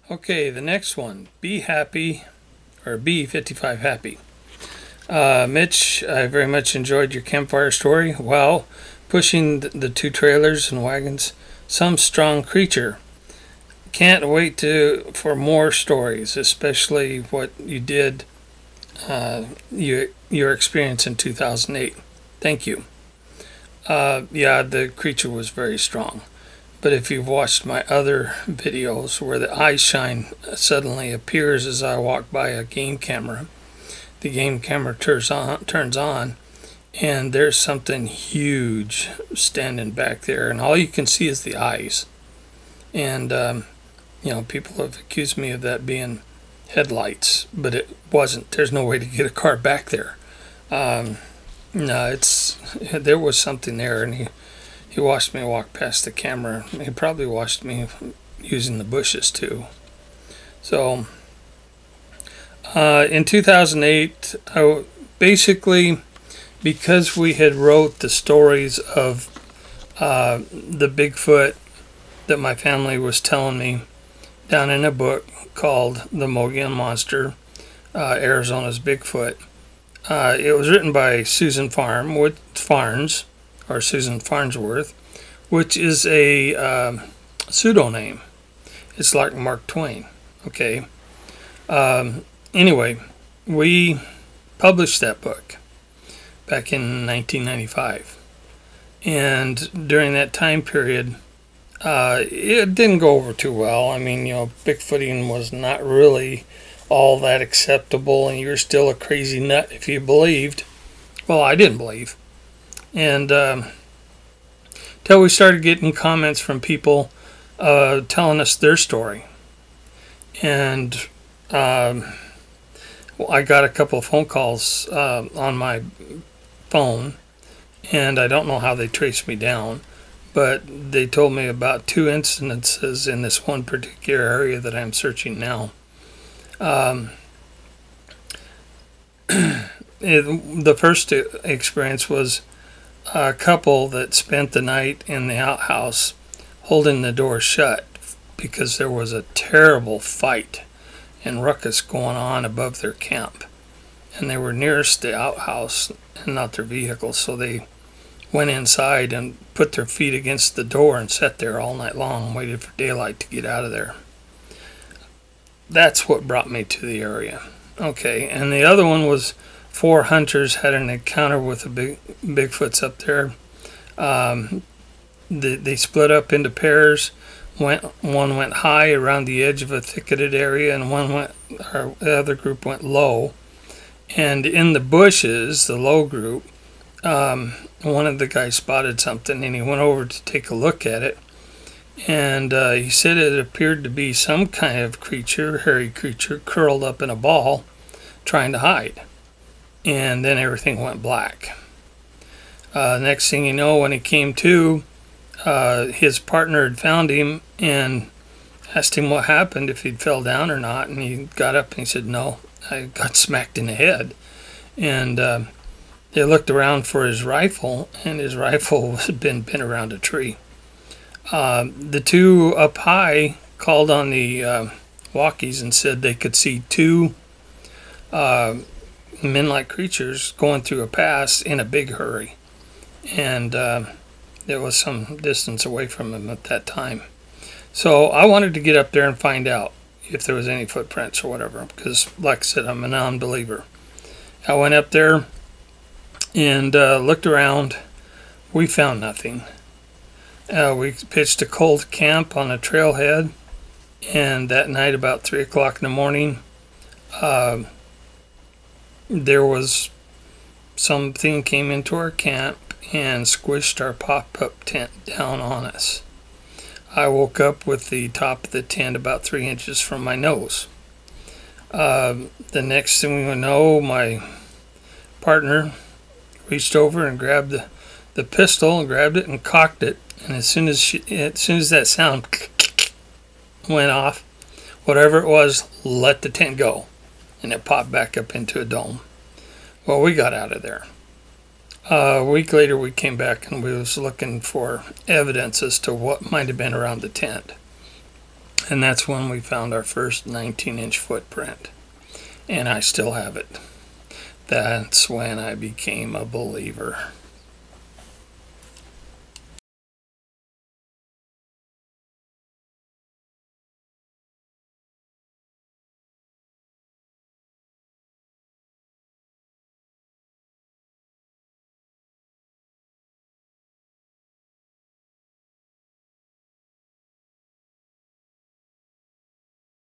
Okay, the next one, Be Happy, or B55 Happy. Mitch, I very much enjoyed your campfire story. Wow, pushing the two trailers and wagons, some strong creature. Can't wait for more stories, especially what you did, your experience in 2008. Thank you. Yeah, the creature was very strong. But if you've watched my other videos where the eye shine suddenly appears as I walk by a game camera, the game camera turns on, and there's something huge standing back there, and all you can see is the eyes. And people have accused me of that being headlights, but it wasn't. There's no way to get a car back there. No, there was something there, and he watched me walk past the camera. He probably watched me using the bushes too. So in 2008, basically, because we had wrote the stories of the Bigfoot that my family was telling me down in a book called The Mogollon Monster, Arizona's Bigfoot. It was written by Susan Farnsworth, which is a pseudonym. It's like Mark Twain. Okay. Anyway, we published that book back in 1995, and during that time period, it didn't go over too well. I mean, Bigfooting was not really all that acceptable, and you're still a crazy nut if you believed. Well, I didn't believe. And till we started getting comments from people telling us their story. And I got a couple of phone calls on my phone, and I don't know how they traced me down, but they told me about 2 incidences in this one particular area that I'm searching now. The first experience was a couple that spent the night in the outhouse holding the door shut because there was a terrible fight and ruckus going on above their camp, and they were nearest the outhouse and not their vehicle, so they went inside and put their feet against the door and sat there all night long and waited for daylight to get out of there. That's what brought me to the area. Okay, and the other one was 4 hunters had an encounter with the Bigfoots up there. They split up into pairs. One went high around the edge of a thicketed area, and the other group went low. And in the bushes, the low group, one of the guys spotted something, and he went over to take a look at it. And he said it appeared to be some kind of creature, hairy creature, curled up in a ball, trying to hide. And then everything went black. Next thing you know, when he came to, his partner had found him and asked him what happened, if he'd fell down or not, and he got up and he said, "No, I got smacked in the head." And they looked around for his rifle, and his rifle had been pinned around a tree. The two up high called on the walkies and said they could see 2 men-like creatures going through a pass in a big hurry, and it was some distance away from them at that time. So I wanted to get up there and find out if there was any footprints or whatever, because like I said, I'm a non-believer. I went up there and looked around. We found nothing. We pitched a cold camp on a trailhead, and that night about 3 o'clock in the morning, there was something came into our camp and squished our pop-up tent down on us. I woke up with the top of the tent about 3 inches from my nose. The next thing we would know, my partner reached over and grabbed the pistol and grabbed it and cocked it, and as soon as that sound went off, whatever it was let the tent go, and it popped back up into a dome. Well, we got out of there. A week later we came back and we was looking for evidence as to what might have been around the tent. And that's when we found our first 19-inch footprint. And I still have it. That's when I became a believer.